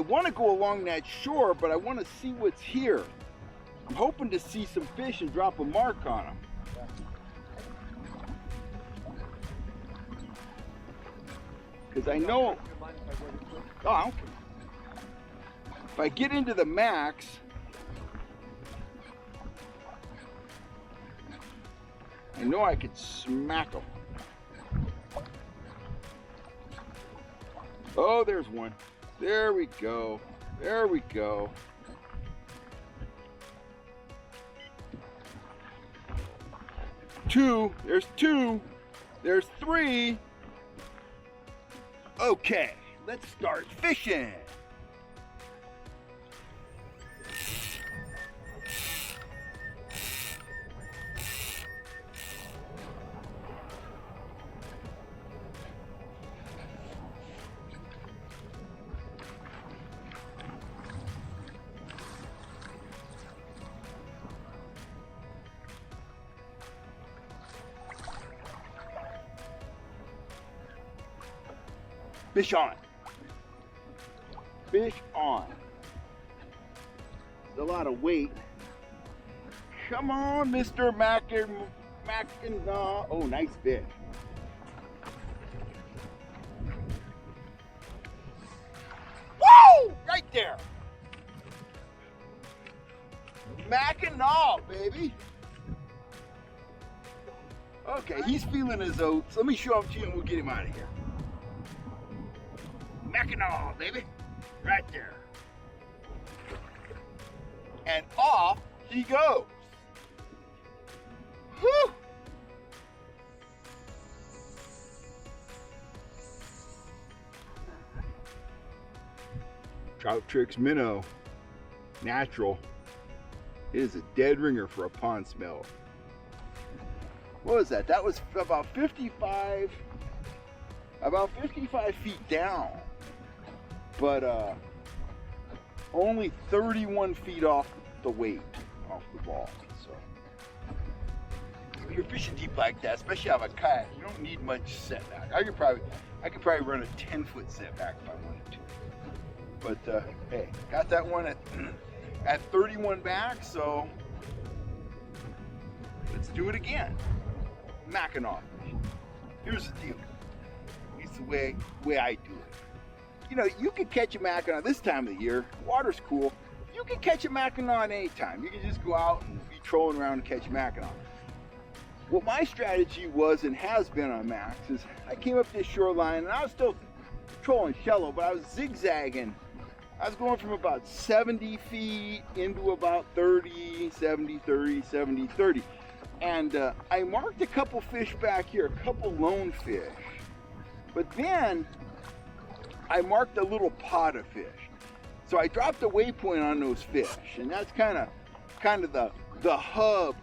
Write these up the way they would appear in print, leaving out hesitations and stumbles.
want to go along that shore, but I want to see what's here. I'm hoping to see some fish and drop a mark on them. Because I know, oh, I don't care. If I get into the max, I know I could smack them. Oh, there's one. There we go. There we go. Two. There's two. There's three. Okay, let's start fishing. Fish on. Fish on. There's a lot of weight. Come on, Mr. Mackinaw. Oh, nice fish. Woo! Right there. Mackinaw, baby. Okay, he's feeling his oats. Let me show him to you and we'll get him out of here. Mackinaw, baby, right there. And off he goes. Whew. Trout Trix Minnow, natural. It is a dead ringer for a pond smell. What was that? That was about 55 feet down. But only 31 feet off the weight off the ball. So when you're fishing deep like that, especially out of a kayak, you don't need much setback. I could probably run a 10-foot setback if I wanted to. But hey, got that one at 31 back, so let's do it again. Mackinaw fish. Here's the deal. It's the way I do it. You know, you can catch a Mackinaw this time of the year. Water's cool. You can catch a Mackinaw at any time. You can just go out and be trolling around and catch Mackinaw. What my strategy was and has been on Max is I came up this shoreline and I was still trolling shallow, but I was zigzagging. I was going from about 70 feet into about 30, 70, 30, 70, 30. And I marked a couple fish back here, a couple lone fish. But then I marked a little pod of fish. So I dropped a waypoint on those fish, and that's kind of the hub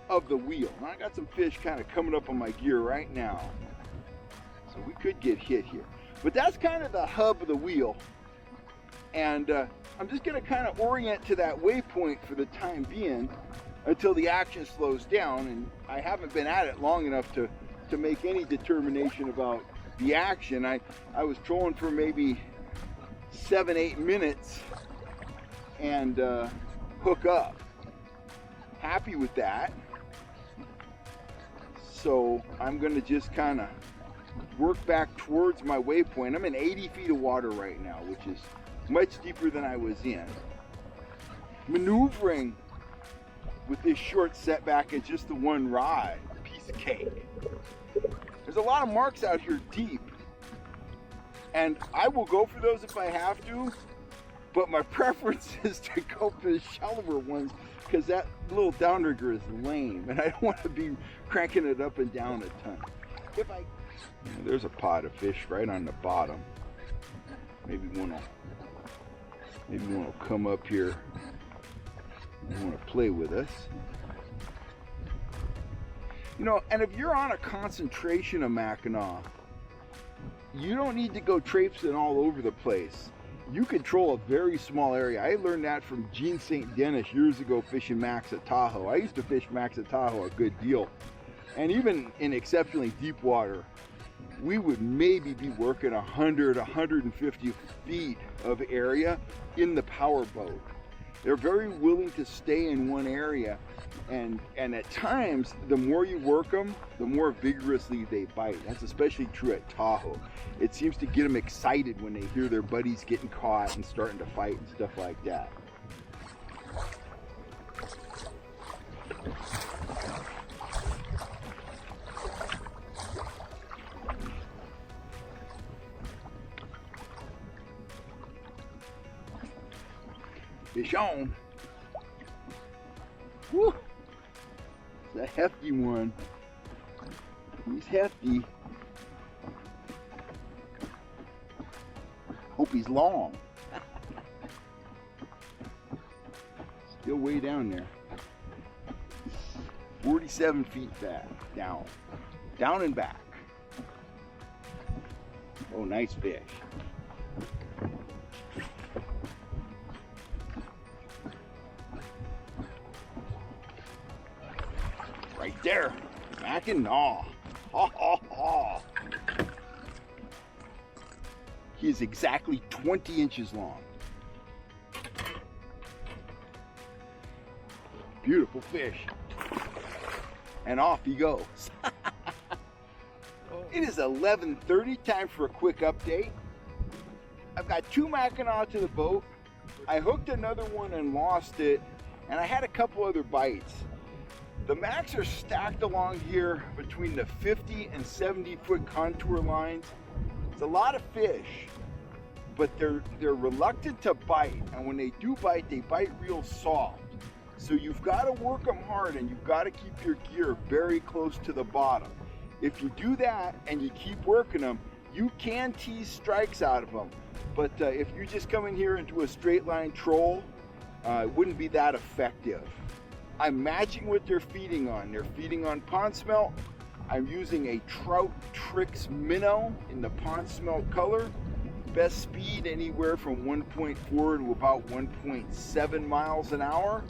of the wheel. Now I got some fish kind of coming up on my gear right now. So we could get hit here. But that's kind of the hub of the wheel. And I'm just gonna kind of orient to that waypoint for the time being until the action slows down, and I haven't been at it long enough to make any determination about the action. I was trolling for maybe 7-8 minutes and hook up. Happy with that. So I'm gonna just kind of work back towards my waypoint. I'm in 80 feet of water right now, which is much deeper than I was in. Maneuvering with this short setback and just the one rod, piece of cake. There's a lot of marks out here deep, and I will go for those if I have to, but my preference is to go for the shallower ones because that little downrigger is lame and I don't want to be cranking it up and down a ton. There's a pod of fish right on the bottom. Maybe one will come up here and want to play with us. You know, and if you're on a concentration of Mackinaw, you don't need to go traipsing all over the place. You control a very small area. I learned that from Gene St. Dennis years ago fishing Max at Tahoe. I used to fish Max at Tahoe a good deal. And even in exceptionally deep water, we would maybe be working 100, 150 feet of area in the power boat. They're very willing to stay in one area, and at times, the more you work them, the more vigorously they bite. That's especially true at Tahoe. It seems to get them excited when they hear their buddies getting caught and starting to fight and stuff like that. Fish on. Woo! It's a hefty one. He's hefty. Hope he's long. Still way down there. 47 feet back. Down. Down and back. Oh, nice fish. Right there, Mackinaw. Ha ha ha. He is exactly 20 inches long. Beautiful fish. And off he goes. It is 11:30, time for a quick update. I've got 2 Mackinaw to the boat. I hooked another one and lost it, and I had a couple other bites. The Macks are stacked along here between the 50 and 70 foot contour lines. It's a lot of fish, but they're reluctant to bite, and when they do bite, they bite real soft. So you've got to work them hard, and you've got to keep your gear very close to the bottom. If you do that and you keep working them, you can tease strikes out of them. But if you just come in here and do a straight line troll, it wouldn't be that effective. I'm matching what they're feeding on. They're feeding on pond smelt. I'm using a Trout Trix Minnow in the pond smelt color. Best speed anywhere from 1.4 to about 1.7 miles an hour.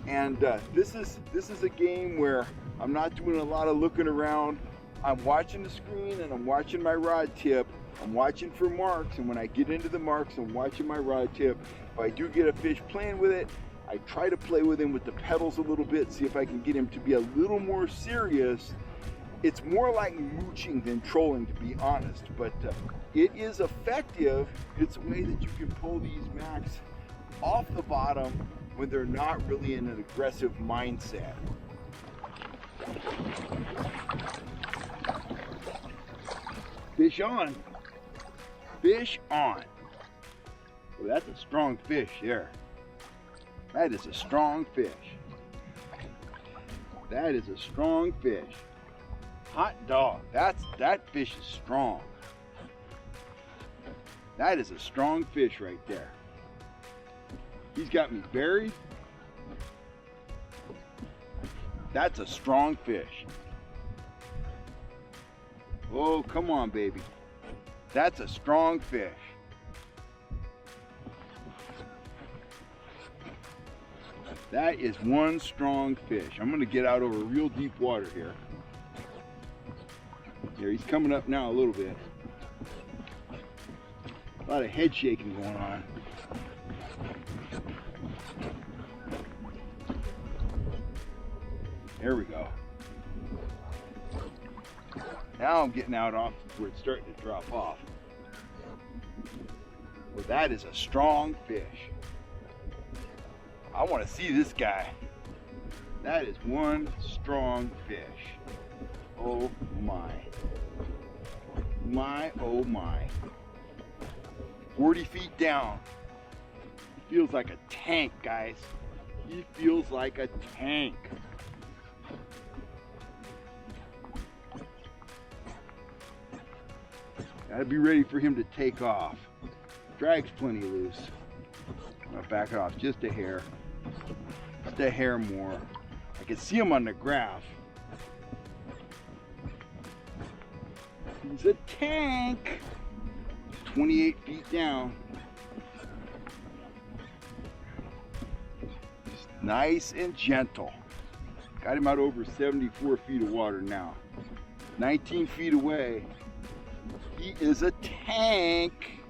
And this is a game where I'm not doing a lot of looking around. I'm watching the screen and I'm watching my rod tip. I'm watching for marks, and when I get into the marks, I'm watching my rod tip. If I do get a fish playing with it, I try to play with him with the pedals a little bit, see if I can get him to be a little more serious. It's more like mooching than trolling, to be honest, but it is effective. It's a way that you can pull these Macks off the bottom when they're not really in an aggressive mindset. Fish on. Fish on. Well, that's a strong fish there. That is a strong fish. That is a strong fish. Hot dog. That fish is strong. That is a strong fish right there. He's got me buried. That's a strong fish. Oh, come on, baby. That's a strong fish. That is one strong fish. I'm going to get out over real deep water here. Here, he's coming up now a little bit. A lot of head shaking going on. There we go. Now I'm getting out off where it's starting to drop off. Well, that is a strong fish. I want to see this guy. That is one strong fish. Oh my. My, oh my. 40 feet down. He feels like a tank, guys. He feels like a tank. Gotta be ready for him to take off. Drag's plenty loose. I'm gonna back it off just a hair. Just a hair more. I can see him on the graph. He's a tank. 28 feet down. Just nice and gentle. Got him out over 74 feet of water now. 19 feet away. He is a tank.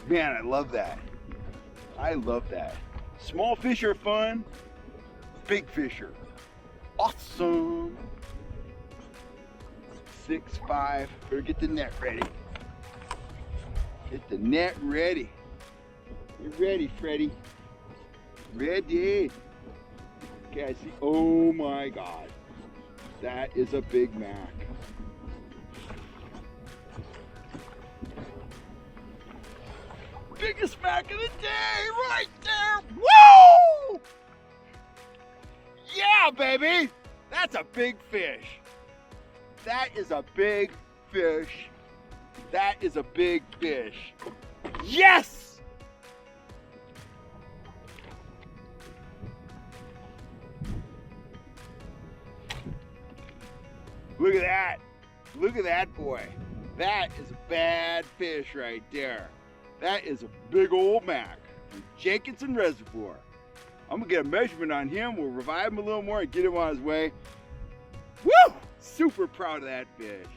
Man, I love that. I love that. Small fish are fun. Big fish are awesome. 6'5". Better get the net ready. Get the net ready. You ready, Freddy? Ready. Okay, I see. Oh my God. That is a big Mac. Biggest Mac of the day right there. Woo! Yeah, baby. That's a big fish. That is a big fish. That is a big fish. Yes! Look at that. Look at that boy. That is a bad fish right there. That is a big old Mac from Jenkinson Reservoir. I'm gonna get a measurement on him. We'll revive him a little more and get him on his way. Woo! Super proud of that fish.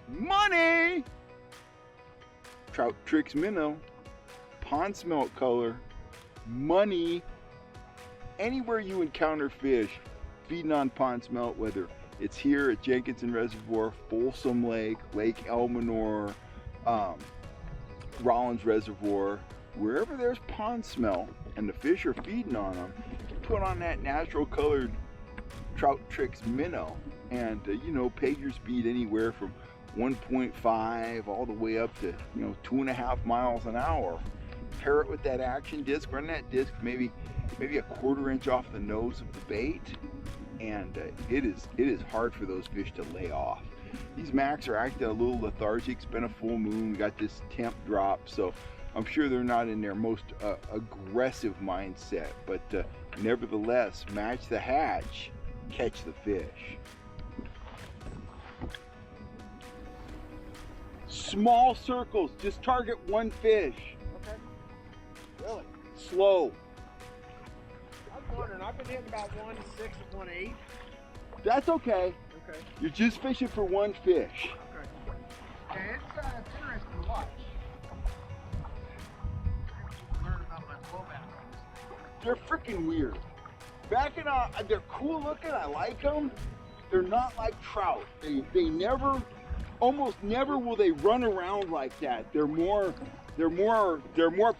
Money! Trout Trix Minnow. Pond smelt color. Money. Anywhere you encounter fish feeding on pond smelt, whether it's here at Jenkinson Reservoir, Folsom Lake, Lake Elminor, Rollins Reservoir, wherever there's pond smelt and the fish are feeding on them, put on that natural colored Trout Trix Minnow and you know, peg your speed anywhere from 1.5 all the way up to 2.5 miles an hour. Pair it with that action disc, run that disc maybe a 1/4 inch off the nose of the bait, and it is hard for those fish to lay off. These Macs are acting a little lethargic. It's been a full moon. We got this temp drop, so I'm sure they're not in their most aggressive mindset, but nevertheless, match the hatch, catch the fish. Small circles, just target one fish. Okay. Really? Slow. I was wondering, I've been hitting about 1.6 and 1.8. That's okay. Okay. You're just fishing for one fish. Okay. Yeah, it's interesting to watch. Learn about my blowback. They're freaking weird. Mackinaw, they're cool looking. I like them. They're not like trout. They never, almost never will they run around like that. They're more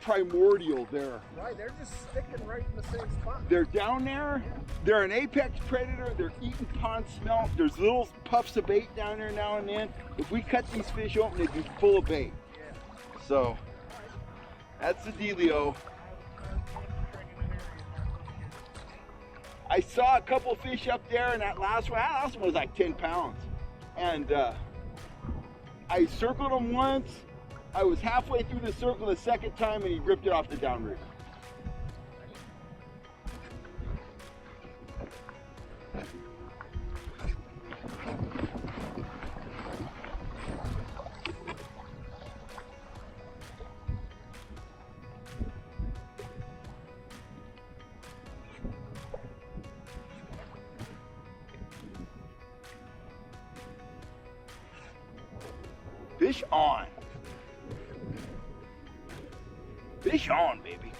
primordial. Right, they're just sticking right in the same spot. They're down there. They're an apex predator. They're eating pond smelt. There's little puffs of bait down there now and then. If we cut these fish open, they'd be full of bait. Yeah. So that's the dealio. I saw a couple fish up there, and that last one was like 10 pounds. And I circled him once. I was halfway through the circle the second time, and he ripped it off the downrigger. Fish on. Fish on, baby.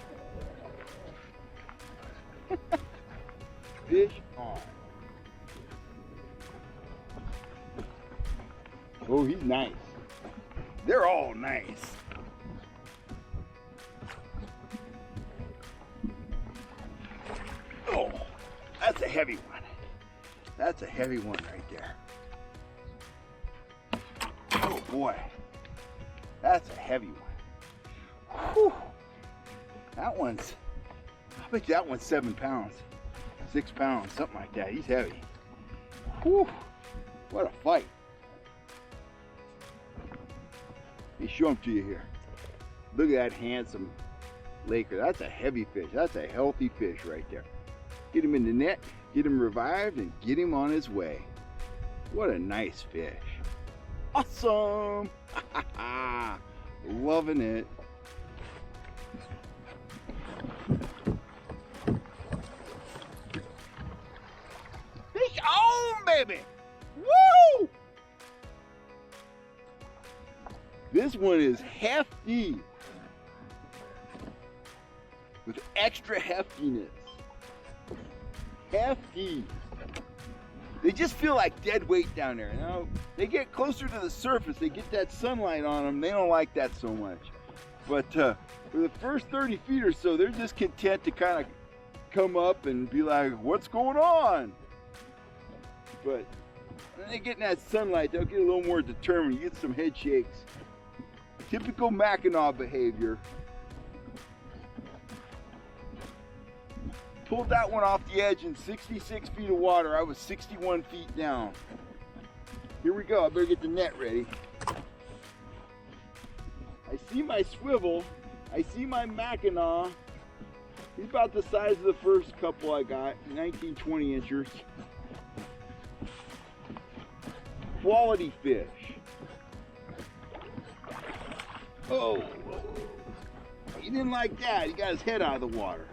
Fish on. Oh, he's nice. They're all nice. Oh, that's a heavy one. That's a heavy one right there. Oh boy, that's a heavy one. Whew. That one's, I bet you that one's 7 pounds, 6 pounds, something like that. He's heavy. Whew. What a fight. Let me show him to you here. Look at that handsome laker. That's a heavy fish. That's a healthy fish right there. Get him in the net, get him revived, and get him on his way. What a nice fish. Awesome. Loving it. Fish on, baby. Woo! This one is hefty with extra heftiness. Hefty. They just feel like dead weight down there. You know, they get closer to the surface, they get that sunlight on them. They don't like that so much. But for the first 30 feet or so, they're just content to kind of come up and be like, what's going on? But when they get in that sunlight, they'll get a little more determined. You get some head shakes. Typical Mackinaw behavior. Pulled that one off the edge in 66 feet of water. I was 61 feet down. Here we go. I better get the net ready. I see my swivel. I see my Mackinaw. He's about the size of the first couple I got, 19, 20 inchers. Quality fish. Oh, he didn't like that. He got his head out of the water.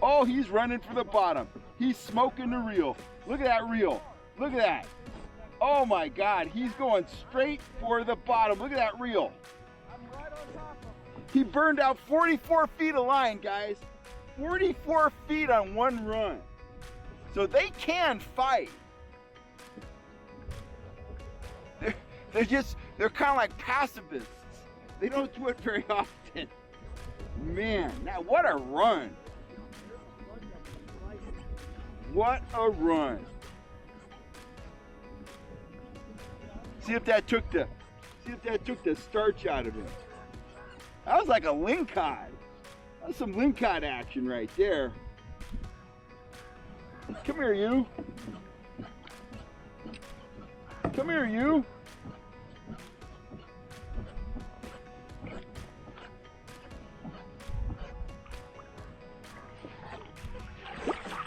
Oh, he's running for the bottom. He's smoking the reel. Look at that reel. Look at that. Oh my God, he's going straight for the bottom. Look at that reel. I'm right on top of him. He burned out 44 feet of line, guys. 44 feet on one run. So they can fight. They're kind of like pacifists. They don't do it very often. Man, now what a run. What a run. See if that took the starch out of him. That was like a lingcod. That's some lingcod action right there. Come here, you. Come here, you.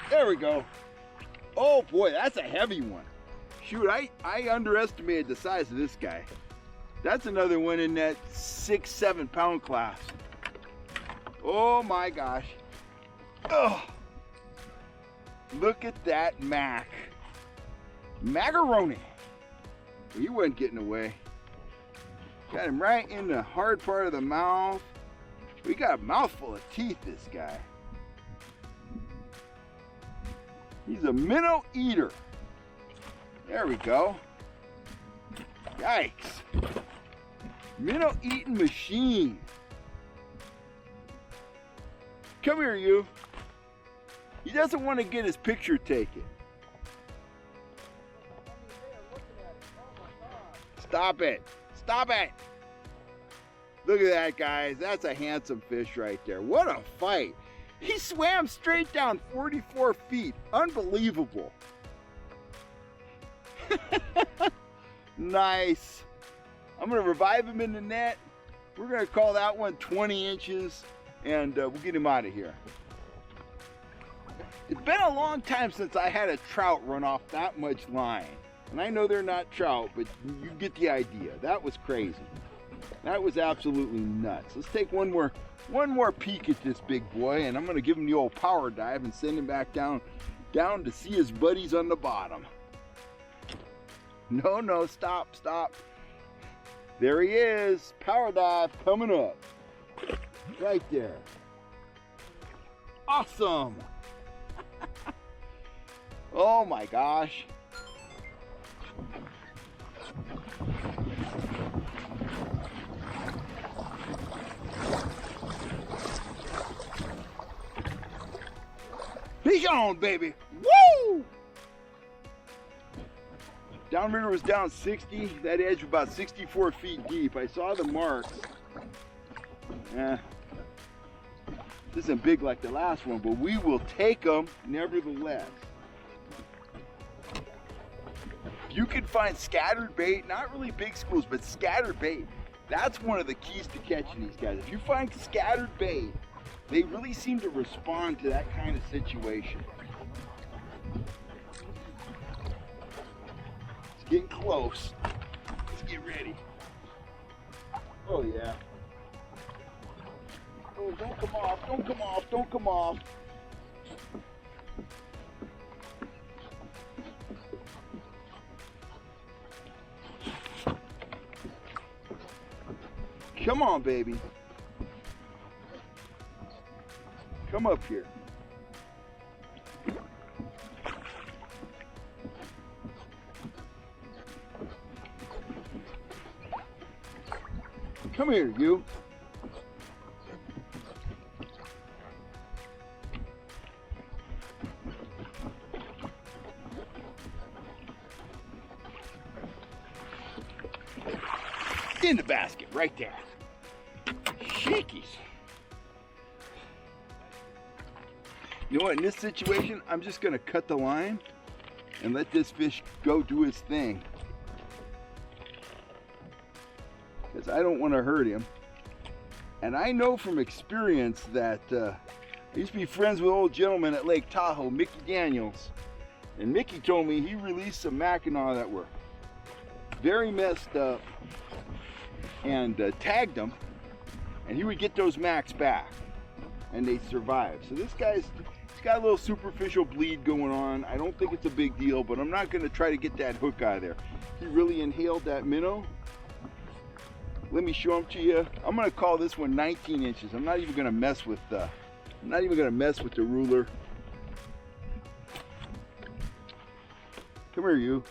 There we go. Oh boy, that's a heavy one. Shoot, I underestimated the size of this guy. That's another one in that 6-7 pound class. Oh my gosh. Oh, look at that Mac. Macaroni. Well, he wasn't getting away. Got him right in the hard part of the mouth. We got a mouthful of teeth, this guy. He's a minnow eater. There we go. Yikes. Minnow eating machine. Come here, you. He doesn't want to get his picture taken. Stop it. Stop it. Look at that, guys. That's a handsome fish right there. What a fight. He swam straight down 44 feet. Unbelievable. Nice. I'm going to revive him in the net. We're going to call that one 20 inches, and we'll get him out of here. It's been a long time since I had a trout run off that much line. And I know they're not trout, but you get the idea. That was crazy. That was absolutely nuts. Let's take one more peek at this big boy, and I'm going to give him the old power dive and send him back down to see his buddies on the bottom. No, stop. There he is. Power dive coming up. Right there. Awesome. Oh my gosh. Fish on, baby. Woo! Downriver was down 60. That edge was about 64 feet deep. I saw the marks. This isn't big like the last one, but we will take them nevertheless. You can find scattered bait, not really big schools, but scattered bait. That's one of the keys to catching these guys. If you find scattered bait, they really seem to respond to that kind of situation. It's getting close. Let's get ready. Oh yeah. Oh, don't come off, don't come off, don't come off. Come on, baby. Come up here. Come here, you. In the basket, right there. Shakies. You know what, in this situation, I'm just gonna cut the line and let this fish go do his thing. Because I don't want to hurt him. And I know from experience that I used to be friends with an old gentleman at Lake Tahoe, Mickey Daniels. And Mickey told me he released some Mackinaw that were very messed up and tagged them, and he would get those Macks back and they survived. So this guy's got a little superficial bleed going on. I don't think it's a big deal, but I'm not going to try to get that hook out of there. He really inhaled that minnow. Let me show them to you. I'm going to call this one 19 inches. I'm not even going to mess with the ruler. Come here, you.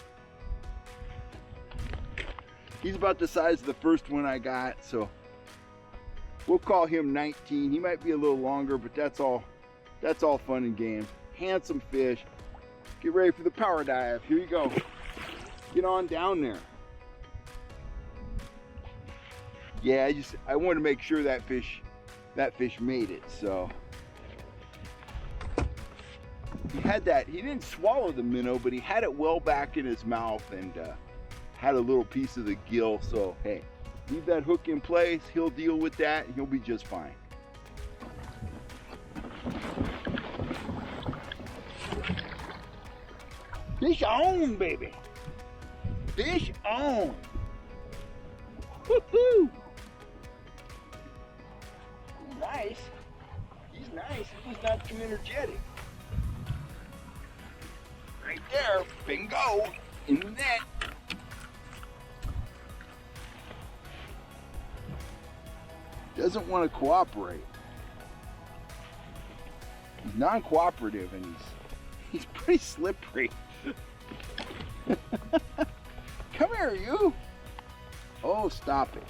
He's about the size of the first one I got, so we'll call him 19. He might be a little longer, but that's all fun and games. Handsome fish. Get ready for the power dive. Here you go. Get on down there. Yeah, I wanted to make sure that fish made it. So he didn't swallow the minnow, but he had it well back in his mouth and had a little piece of the gill. So hey, leave that hook in place. He'll deal with that and he'll be just fine. Fish on, baby. Fish on. Woohoo! He's nice. He's nice. He's not too energetic. Right there. Bingo. In the net. Doesn't want to cooperate. He's non-cooperative and he's pretty slippery. Come here, you. Oh, stop it.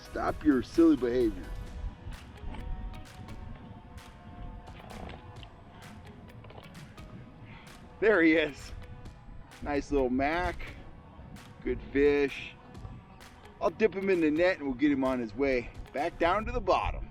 Stop your silly behavior. There he is. Nice little Mac. Good fish. I'll dip him in the net and we'll get him on his way back down to the bottom.